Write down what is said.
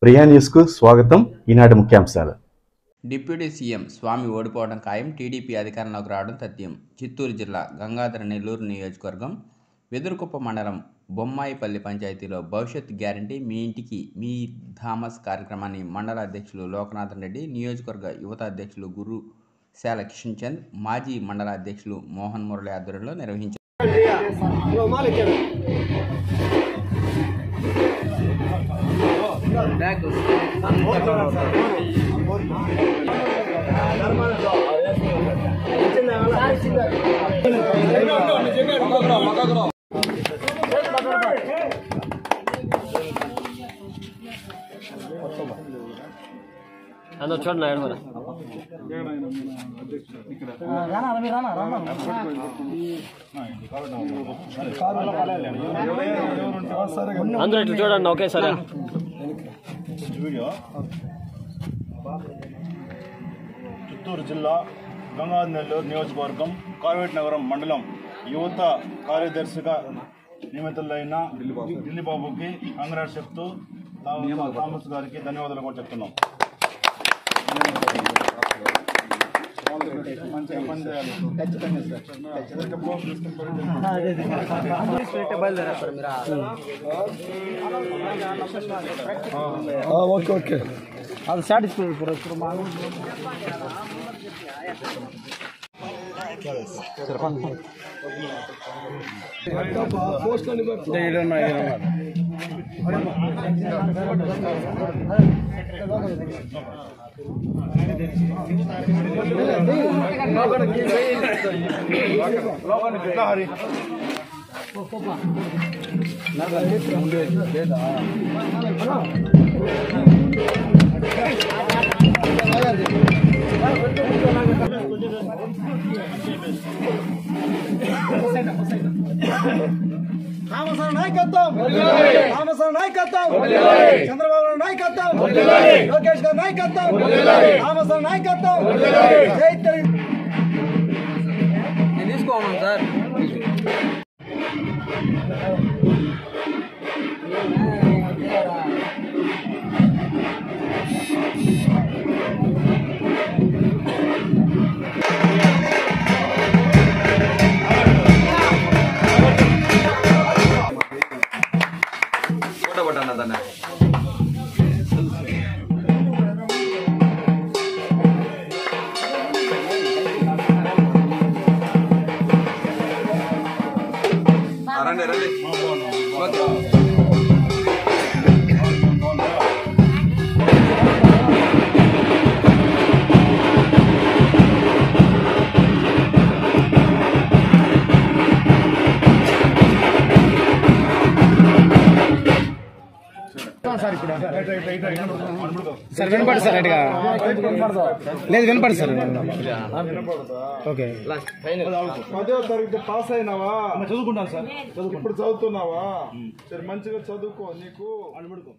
ప్రియా న్యూస్కు స్వాగతం. ఈనాటి ముఖ్యాంశాలు. డిప్యూటీ సీఎం స్వామి ఓడిపోవడం ఖాయం. టీడీపీ అధికారంలోకి రావడం తథ్యం. చిత్తూరు జిల్లా గంగాధర నెల్లూరు నియోజకవర్గం వెదురుకుప్ప మండలం బొమ్మాయిపల్లి పంచాయతీలో భవిష్యత్ గ్యారంటీ మీ ఇంటికి మీ థామస్ కార్యక్రమాన్ని మండల అధ్యక్షులు లోకనాథన్ రెడ్డి, నియోజకవర్గ యువత అధ్యక్షులు గురుశాల కిషన్ చంద్, మాజీ మండల అధ్యక్షులు మోహన్ మురళి ఆధ్వర్యంలో నిర్వహించారు. చూడండి అందరూ ఇట్లా చూడండి ఒకేసారి. చిత్తూరు జిల్లా గంగాధర నెల్లూరు నియోజకవర్గం కార్వేట్ నగరం మండలం యువత కార్యదర్శిగా నియమితులైన ఢిల్లీ బాబుకి కాంగ్రెస్ చెప్తూ థామస్ గారికి ధన్యవాదాలు కూడా చెప్తున్నాం. ఓకే అది సాటిస్ఫై నాయకత్వం, చంద్రబాబు నాయకత్వం, లోకేష్ గారి నాయకత్వం, నాయకత్వం. తీసుకోమన్నాం సార్. సార్ వినపడు సార్, అటుగా లేదు వినపడు సార్. ఓకే, 10వ తరగతి పాస్ అయినావా? చదువుకుంటాను సార్. ఇప్పుడు చదువుతున్నావా? సరే, మంచిగా చదువుకో. నీకు అడుగుడుకో.